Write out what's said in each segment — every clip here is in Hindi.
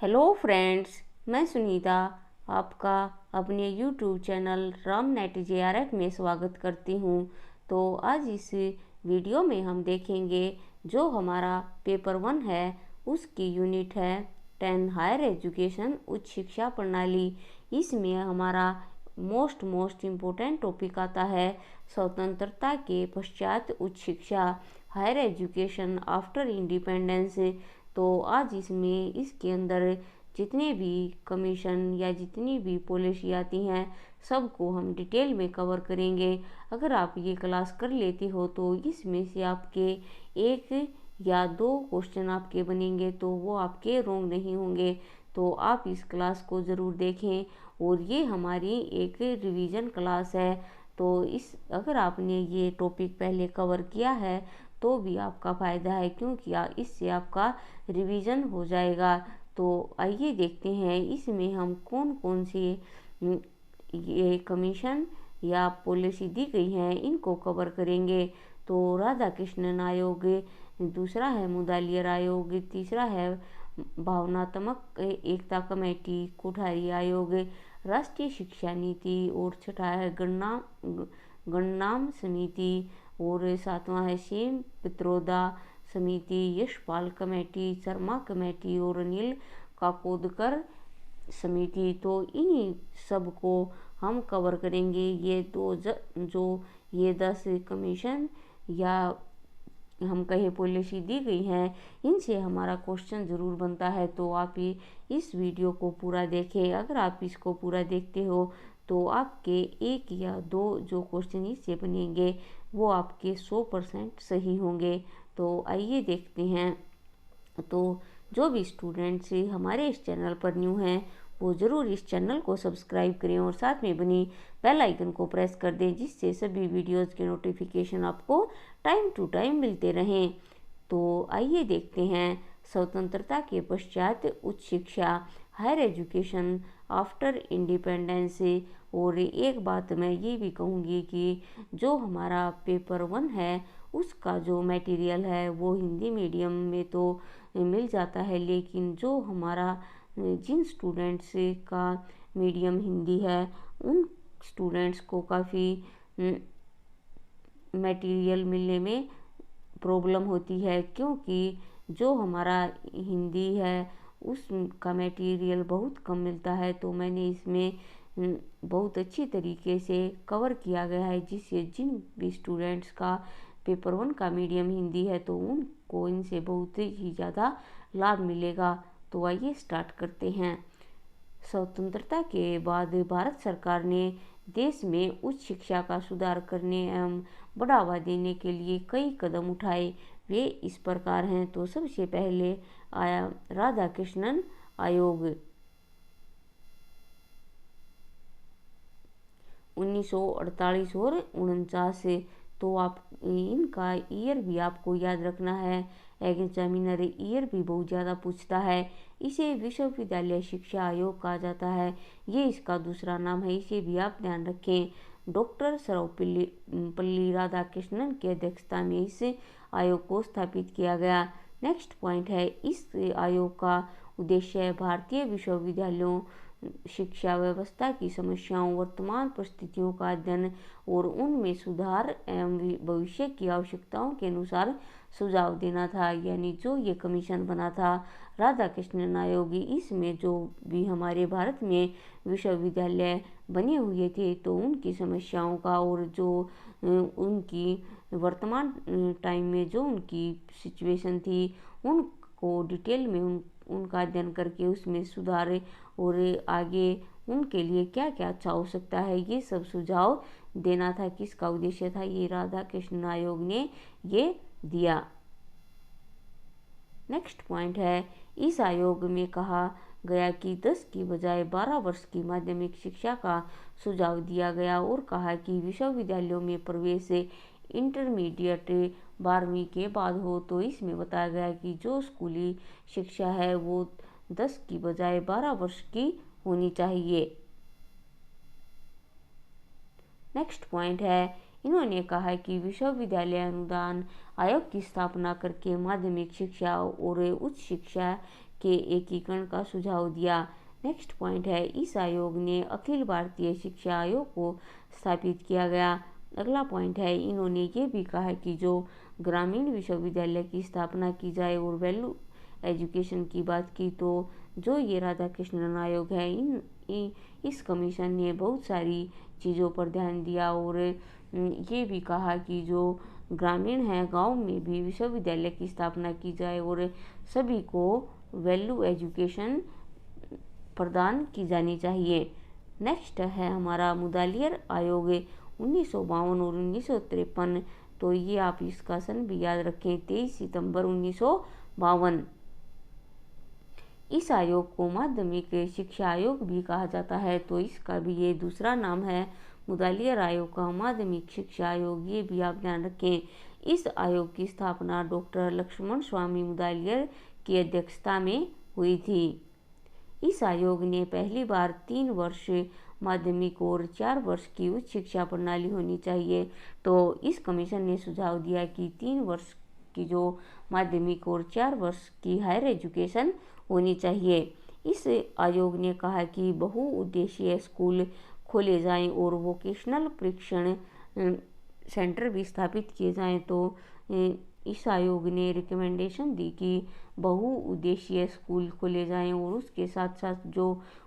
हेलो फ्रेंड्स, मैं सुनीता आपका अपने YouTube channel Ram net JRF में स्वागत करती हूँ। तो आज इस वीडियो में हम देखेंगे जो हमारा पेपर 1 है उसकी यूनिट है 10 हायर एजुकेशन उच्च शिक्षा प्रणाली। इसमें हमारा मोस्ट इम्पोर्टेंट टॉपिक आता है स्वतंत्रता के पश्चात उच्च शिक्षा, हायर एजुकेशन आफ्टर इंडिपेंडेंस। तो आज इसके अंदर जितने भी कमीशन या जितनी भी पॉलिसी आती हैं सबको हम डिटेल में कवर करेंगे। अगर आप ये क्लास कर लेते हो तो इसमें से आपके एक या दो क्वेश्चन आपके बनेंगे तो वो आपके रॉन्ग नहीं होंगे। तो आप इस क्लास को ज़रूर देखें और ये हमारी एक रिवीजन क्लास है। तो अगर आपने ये टॉपिक पहले कवर किया है तो भी आपका फ़ायदा है, क्योंकि इससे आपका रिवीजन हो जाएगा। तो आइए देखते हैं इसमें हम कौन कौन से ये कमीशन या पॉलिसी दी गई हैं इनको कवर करेंगे। तो राधा कृष्णन आयोग, दूसरा है मुदालियर आयोग, तीसरा है भावनात्मक एकता कमेटी, कोठारी आयोग, राष्ट्रीय शिक्षा नीति, और छठा है गणनाम समिति, और सातवां है सेम पित्रोदा समिति, यशपाल कमेटी, शर्मा कमेटी और अनिल काकोदकर समिति। तो इन्हीं सब को हम कवर करेंगे। ये 10 कमीशन या हम कहे पॉलिसी दी गई हैं, इनसे हमारा क्वेश्चन ज़रूर बनता है। तो आप इस वीडियो को पूरा देखें। अगर आप इसको पूरा देखते हो तो आपके एक या दो जो क्वेश्चन इससे बनेंगे वो आपके 100% सही होंगे। तो आइए देखते हैं। तो जो भी स्टूडेंट्स हमारे इस चैनल पर न्यू हैं वो ज़रूर इस चैनल को सब्सक्राइब करें और साथ में बनी बेल आइकन को प्रेस कर दें, जिससे सभी वीडियोज़ के नोटिफिकेशन आपको टाइम टू टाइम मिलते रहें। तो आइए देखते हैं स्वतंत्रता के पश्चात उच्च शिक्षा, हायर एजुकेशन आफ्टर इंडिपेंडेंस। और एक बात मैं ये भी कहूँगी कि जो हमारा पेपर 1 है उसका जो मटेरियल है वो हिंदी मीडियम में तो मिल जाता है, लेकिन जो हमारा जिन स्टूडेंट्स का मीडियम हिंदी है उन स्टूडेंट्स को काफ़ी मटेरियल मिलने में प्रॉब्लम होती है, क्योंकि जो हमारा हिंदी है उसका मटेरियल बहुत कम मिलता है। तो मैंने इसमें बहुत अच्छी तरीके से कवर किया गया है, जिससे जिन भी स्टूडेंट्स का पेपर 1 का मीडियम हिंदी है तो उनको इनसे बहुत ही ज़्यादा लाभ मिलेगा। तो आइए स्टार्ट करते हैं। स्वतंत्रता के बाद भारत सरकार ने देश में उच्च शिक्षा का सुधार करने एवं बढ़ावा देने के लिए कई कदम उठाए। वे इस प्रकार हैं। तो सबसे पहले आया राधा कृष्णन आयोग 1948 और 49। तो आप इनका ईयर भी आपको याद रखना है, एग्जामिनर ईयर भी बहुत ज़्यादा पूछता है। इसे विश्वविद्यालय शिक्षा आयोग कहा जाता है, ये इसका दूसरा नाम है, इसे भी आप ध्यान रखें। डॉक्टर सर्वपल्ली राधाकृष्णन की अध्यक्षता में इस आयोग को स्थापित किया गया। नेक्स्ट पॉइंट है, इस आयोग का उद्देश्य भारतीय विश्वविद्यालयों शिक्षा व्यवस्था की समस्याओं, वर्तमान परिस्थितियों का अध्ययन और उनमें सुधार एवं भविष्य की आवश्यकताओं के अनुसार सुझाव देना था। यानी जो ये कमीशन बना था राधा कृष्णन आयोग, इसमें जो भी हमारे भारत में विश्वविद्यालय बने हुए थे तो उनकी समस्याओं का और जो उनकी वर्तमान टाइम में जो उनकी सिचुएशन थी उनको डिटेल में उनका अध्ययन करके उसमें सुधार और आगे उनके लिए क्या क्या अच्छा हो सकता है ये सब सुझाव देना था। किसका उद्देश्य था, ये राधा कृष्ण आयोग ने ये दिया। नेक्स्ट पॉइंट है, इस आयोग में कहा गया कि 10 की बजाय 12 वर्ष की माध्यमिक शिक्षा का सुझाव दिया गया और कहा कि विश्वविद्यालयों में प्रवेश इंटरमीडिएट 12वीं के बाद हो। तो इसमें बताया गया कि जो स्कूली शिक्षा है वो 10 की बजाय 12 वर्ष की होनी चाहिए। नेक्स्ट पॉइंट है, इन्होंने कहा कि विश्वविद्यालय अनुदान आयोग की स्थापना करके माध्यमिक शिक्षा और उच्च शिक्षा के एकीकरण का सुझाव दिया। नेक्स्ट पॉइंट है, इस आयोग ने अखिल भारतीय शिक्षा आयोग को स्थापित किया गया। अगला पॉइंट है, इन्होंने ये भी कहा कि जो ग्रामीण विश्वविद्यालय की स्थापना की जाए और वैल्यू एजुकेशन की बात की तो जो ये राधाकृष्णन आयोग है इस कमीशन ने बहुत सारी चीज़ों पर ध्यान दिया और ये भी कहा कि जो ग्रामीण है गांव में भी विश्वविद्यालय की स्थापना की जाए और सभी को वैल्यू एजुकेशन प्रदान की जानी चाहिए। नेक्स्ट है हमारा मुदालियर आयोग 1952 और 1953। तो ये आप इसका सन भी याद रखें, 23 सितंबर 1952। इस आयोग को माध्यमिक शिक्षा आयोग भी कहा जाता है, तो इसका भी ये दूसरा नाम है मुदालियर आयोग का माध्यमिक शिक्षा आयोग, ये भी आप ध्यान रखें। इस आयोग की स्थापना डॉक्टर लक्ष्मण स्वामी मुदालियर की अध्यक्षता में हुई थी। इस आयोग ने पहली बार 3 वर्ष माध्यमिक और 4 वर्ष की उच्च शिक्षा प्रणाली होनी चाहिए। तो इस कमीशन ने सुझाव दिया कि 3 वर्ष की जो माध्यमिक और 4 वर्ष की हायर एजुकेशन होनी चाहिए। इस आयोग ने कहा कि बहुउद्देशीय स्कूल खोले जाएं और वोकेशनल प्रशिक्षण सेंटर भी स्थापित किए जाएं। तो इस आयोग ने रिकमेंडेशन दी कि बहुउद्देशीय स्कूल खोले जाएं और उसके साथ साथ जो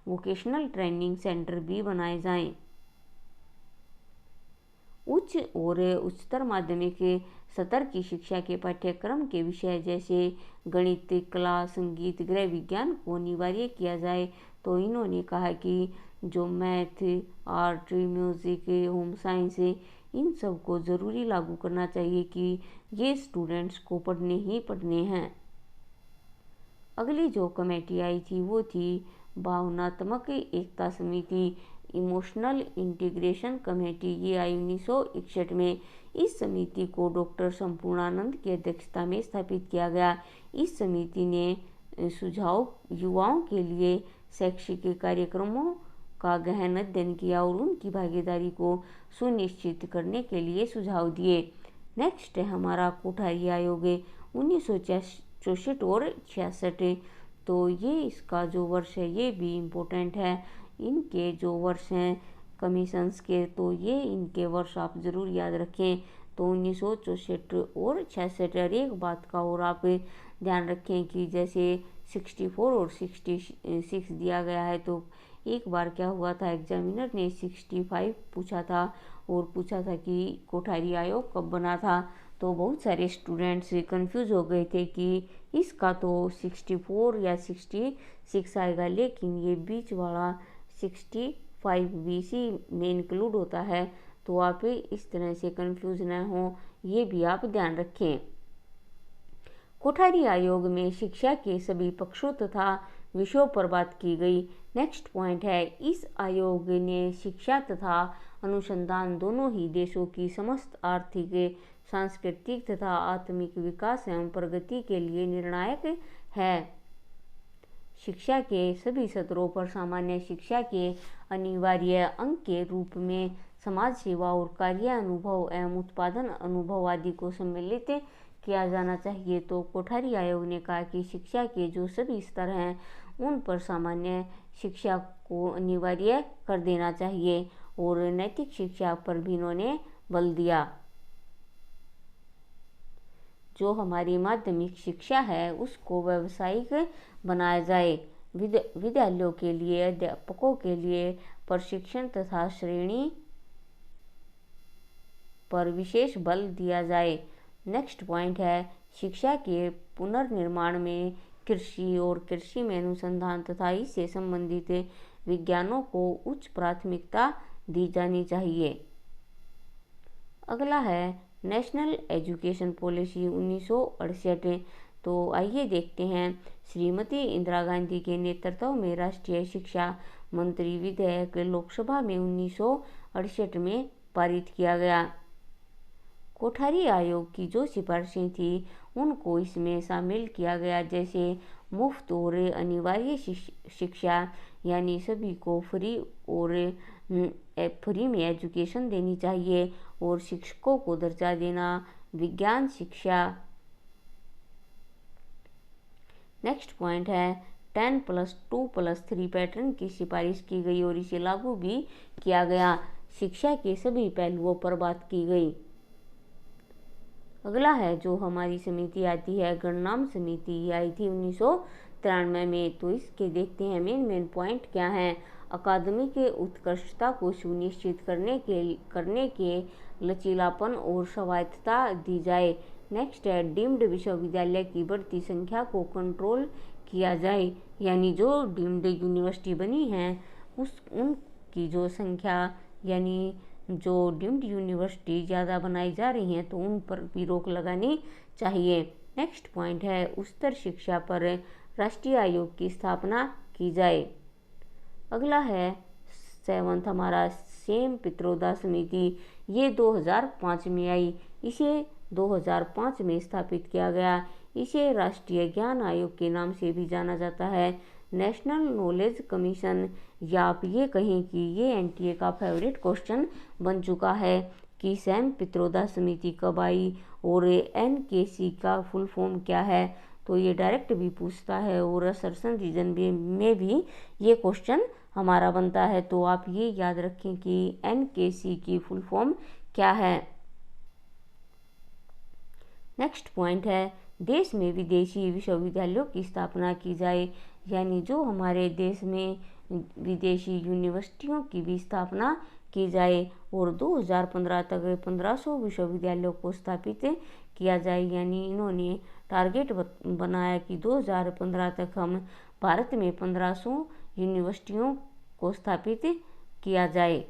वोकेशनल ट्रेनिंग सेंटर भी बनाए जाएं। उच्च और उच्चतर माध्यमिक स्तर की शिक्षा के पाठ्यक्रम के विषय जैसे गणित, कला, संगीत, गृह विज्ञान को अनिवार्य किया जाए। तो इन्होंने कहा कि जो math, art, music, home science इन सब को ज़रूरी लागू करना चाहिए कि ये स्टूडेंट्स को पढ़ने ही पढ़ने हैं। अगली जो कमेटी आई थी वो थी भावनात्मक एकता समिति, इमोशनल इंटीग्रेशन कमेटी। ये आई 1961 में। इस समिति को डॉक्टर संपूर्णानंद की अध्यक्षता में स्थापित किया गया। इस समिति ने सुझाव युवाओं के लिए शैक्षिक कार्यक्रमों का गहन अध्ययन किया और उनकी भागीदारी को सुनिश्चित करने के लिए सुझाव दिए। नेक्स्ट है हमारा कोठारी आयोग 1964 और 66। तो ये इसका जो वर्ष है ये भी इम्पोर्टेंट है। इनके जो वर्ष हैं कमीशंस के, तो ये इनके वर्ष आप ज़रूर याद रखें। तो 1964 और 66। और एक बात का और आप ध्यान रखें कि जैसे 64 और 66 दिया गया है, तो एक बार क्या हुआ था, एग्जामिनर ने 65 पूछा था और पूछा था कि कोठारी आयोग कब बना था। तो बहुत सारे स्टूडेंट्स कंफ्यूज हो गए थे कि इसका तो 64 या 66 आएगा, लेकिन ये बीच वाला 65 BC में इंक्लूड होता है। तो आप इस तरह से कंफ्यूज न हो, ये भी आप ध्यान रखें। कोठारी आयोग में शिक्षा के सभी पक्षों तथा विषयों पर बात की गई। नेक्स्ट पॉइंट है, इस आयोग ने शिक्षा तथा अनुसंधान दोनों ही देशों की समस्त आर्थिक, सांस्कृतिक तथा आत्मिक विकास एवं प्रगति के लिए निर्णायक है। शिक्षा के सभी स्तरों पर सामान्य शिक्षा के अनिवार्य अंग के रूप में समाज सेवा और कार्य अनुभव एवं उत्पादन अनुभव आदि को सम्मिलित किया जाना चाहिए। तो कोठारी आयोग ने कहा कि शिक्षा के जो सभी स्तर हैं उन पर सामान्य शिक्षा को अनिवार्य कर देना चाहिए और नैतिक शिक्षा पर भी इन्होंने बल दिया। जो हमारी माध्यमिक शिक्षा है उसको व्यावसायिक बनाया जाए। विद्यालयों के लिए अध्यापकों के लिए प्रशिक्षण तथा श्रेणी पर विशेष बल दिया जाए। नेक्स्ट पॉइंट है, शिक्षा के पुनर्निर्माण में कृषि और कृषि में अनुसंधान तथा इससे संबंधित विज्ञानों को उच्च प्राथमिकता दी जानी चाहिए। अगला है नेशनल एजुकेशन पॉलिसी 1968। तो आइए देखते हैं। श्रीमती इंदिरा गांधी के नेतृत्व में राष्ट्रीय शिक्षा मंत्री विधेयक लोकसभा में 1968 में पारित किया गया। कोठारी आयोग की जो सिफारिशें थी उनको इसमें शामिल किया गया, जैसे मुफ्त और अनिवार्य शिक्षा, यानी सभी को फ्री में एजुकेशन देनी चाहिए और शिक्षकों को दर्जा देना, विज्ञान शिक्षा, नेक्स्ट पॉइंट है 10+2+3 पैटर्न की सिफारिश की गई और इसे लागू भी किया गया। शिक्षा के सभी पहलुओं पर बात की गई। अगला है जो हमारी समिति आती है गणनाम समिति, ये आई थी 1993 में। तो इसके देखते हैं मेन पॉइंट क्या है। अकादमी के उत्कृष्टता को सुनिश्चित करने के लचीलापन और स्वायत्तता दी जाए। नेक्स्ट है डीम्ड विश्वविद्यालय की बढ़ती संख्या को कंट्रोल किया जाए, यानी जो डीम्ड यूनिवर्सिटी बनी है उनकी जो संख्या, यानी जो डीम्ड यूनिवर्सिटी ज़्यादा बनाई जा रही हैं तो उन पर भी रोक लगानी चाहिए। नेक्स्ट पॉइंट है उच्चतर शिक्षा पर राष्ट्रीय आयोग की स्थापना की जाए। अगला है 7th हमारा सेम पित्रोदा समिति, ये 2005 में आई। इसे 2005 में स्थापित किया गया। इसे राष्ट्रीय ज्ञान आयोग के नाम से भी जाना जाता है। नेशनल नॉलेज कमीशन, या आप ये कहें कि ये एनटीए का फेवरेट क्वेश्चन बन चुका है कि सैम पित्रोदा समिति कब आई और एनकेसी का फुल फॉर्म क्या है। तो ये डायरेक्ट भी पूछता है और असर्शन रीजन में भी ये क्वेश्चन हमारा बनता है। तो आप ये याद रखें कि एनकेसी की फुल फॉर्म क्या है। नेक्स्ट पॉइंट है देश में विदेशी विश्वविद्यालयों की स्थापना की जाए, यानी जो हमारे देश में विदेशी यूनिवर्सिटियों की भी स्थापना की जाए और 2015 तक 1500 विश्वविद्यालयों को स्थापित किया जाए। यानी इन्होंने टारगेट बनाया कि 2015 तक हम भारत में 1500 यूनिवर्सिटियों को स्थापित किया जाए।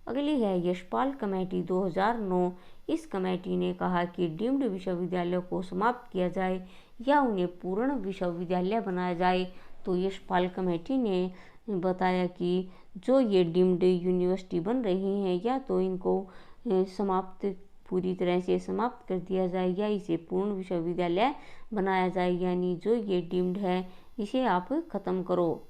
अगली है यशपाल कमेटी 2009। इस कमेटी ने कहा कि डीम्ड विश्वविद्यालयों को समाप्त किया जाए या उन्हें पूर्ण विश्वविद्यालय बनाया जाए। तो यशपाल कमेटी ने बताया कि जो ये डीम्ड यूनिवर्सिटी बन रही हैं या तो इनको पूरी तरह से समाप्त कर दिया जाए या इसे पूर्ण विश्वविद्यालय बनाया जाए, यानी जो ये डीम्ड है इसे आप ख़त्म करो।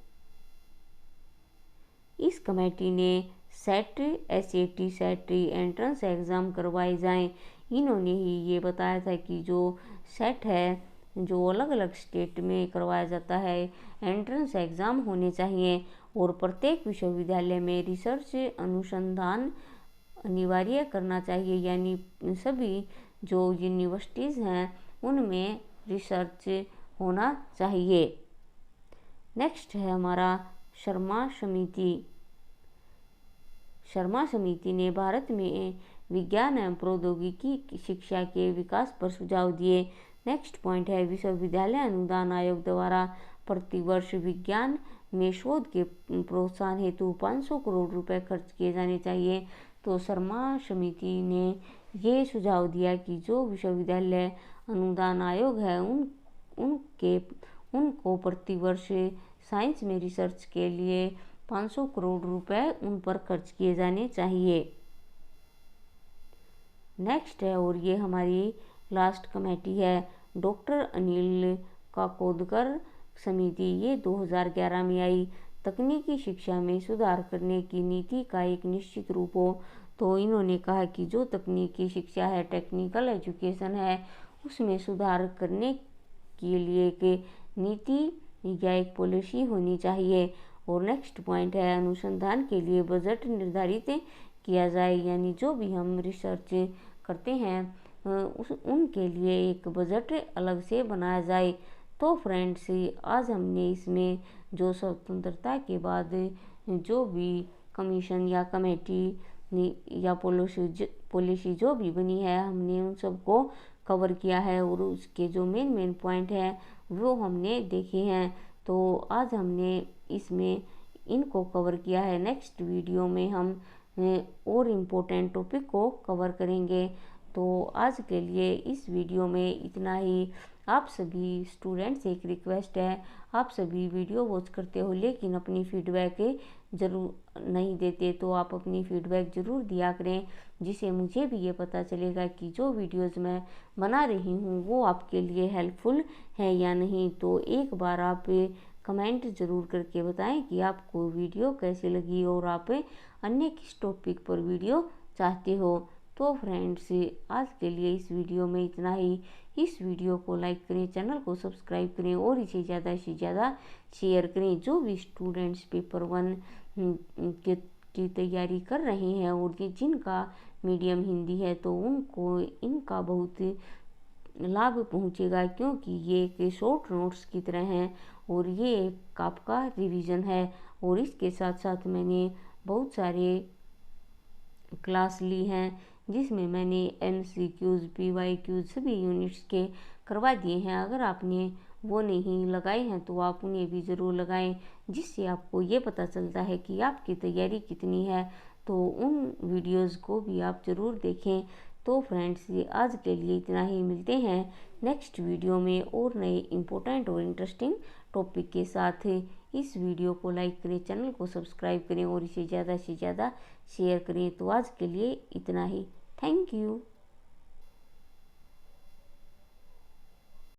इस कमेटी ने set, SAT, set entrance exam करवाए जाएं। इन्होंने ही ये बताया था कि जो सेट है जो अलग अलग स्टेट में करवाया जाता है, एंट्रेंस एग्ज़ाम होने चाहिए और प्रत्येक विश्वविद्यालय में रिसर्च अनुसंधान अनिवार्य करना चाहिए, यानी सभी जो यूनिवर्सिटीज़ हैं उनमें रिसर्च होना चाहिए। नेक्स्ट है हमारा शर्मा समिति। शर्मा समिति ने भारत में विज्ञान एवं प्रौद्योगिकी शिक्षा के विकास पर सुझाव दिए। नेक्स्ट पॉइंट है विश्वविद्यालय अनुदान आयोग द्वारा प्रतिवर्ष विज्ञान में शोध के प्रोत्साहन हेतु 500 करोड़ रुपए खर्च किए जाने चाहिए। तो शर्मा समिति ने ये सुझाव दिया कि जो विश्वविद्यालय अनुदान आयोग है उनको प्रतिवर्ष साइंस में रिसर्च के लिए 500 करोड़ रुपए उन पर खर्च किए जाने चाहिए। नेक्स्ट है और ये हमारी लास्ट कमेटी है डॉक्टर अनिल काकोदकर समिति, ये 2011 में आई। तकनीकी शिक्षा में सुधार करने की नीति का एक निश्चित रूप हो। तो इन्होंने कहा कि जो तकनीकी शिक्षा है, टेक्निकल एजुकेशन है, उसमें सुधार करने के लिए एक नीति या एक पॉलिसी होनी चाहिए। और नेक्स्ट पॉइंट है अनुसंधान के लिए बजट निर्धारित किया जाए, यानी जो भी हम रिसर्च करते हैं उनके लिए एक बजट अलग से बनाया जाए। तो फ्रेंड्स, आज हमने इसमें जो स्वतंत्रता के बाद जो भी कमीशन या कमेटी या पॉलिसी जो भी बनी है, हमने उन सबको कवर किया है और उसके जो मेन पॉइंट है वो हमने देखे हैं। तो आज हमने इसमें इनको कवर किया है। नेक्स्ट वीडियो में हम और इम्पोर्टेंट टॉपिक को कवर करेंगे। तो आज के लिए इस वीडियो में इतना ही। आप सभी स्टूडेंट से एक रिक्वेस्ट है, आप सभी वीडियो वॉच करते हो लेकिन अपनी फीडबैक ज़रूर नहीं देते, तो आप अपनी फीडबैक ज़रूर दिया करें, जिससे मुझे भी ये पता चलेगा कि जो वीडियोस मैं बना रही हूँ वो आपके लिए हेल्पफुल है या नहीं। तो एक बार आप कमेंट ज़रूर करके बताएं कि आपको वीडियो कैसी लगी और आप अन्य किस टॉपिक पर वीडियो चाहते हो। तो फ्रेंड्स, आज के लिए इस वीडियो में इतना ही। इस वीडियो को लाइक करें, चैनल को सब्सक्राइब करें और इसे ज़्यादा से ज़्यादा शेयर करें। जो भी स्टूडेंट्स पेपर 1 की तैयारी कर रहे हैं और ये जिनका मीडियम हिंदी है, तो उनको इनका बहुत लाभ पहुंचेगा, क्योंकि ये एक शॉर्ट नोट्स की तरह हैं और ये एक आपका रिवीजन है। और इसके साथ साथ मैंने बहुत सारे क्लास ली हैं, जिसमें मैंने MCQs, PYQs सभी यूनिट्स के करवा दिए हैं। अगर आपने वो नहीं लगाए हैं तो आप उन्हें भी ज़रूर लगाएं, जिससे आपको ये पता चलता है कि आपकी तैयारी कितनी है। तो उन वीडियोस को भी आप ज़रूर देखें। तो फ्रेंड्स, ये आज के लिए इतना ही। मिलते हैं नेक्स्ट वीडियो में और नए इम्पोर्टेंट और इंटरेस्टिंग टॉपिक के साथ। इस वीडियो को लाइक करें, चैनल को सब्सक्राइब करें और इसे ज़्यादा से ज़्यादा शेयर करें। तो आज के लिए इतना ही। Thank you.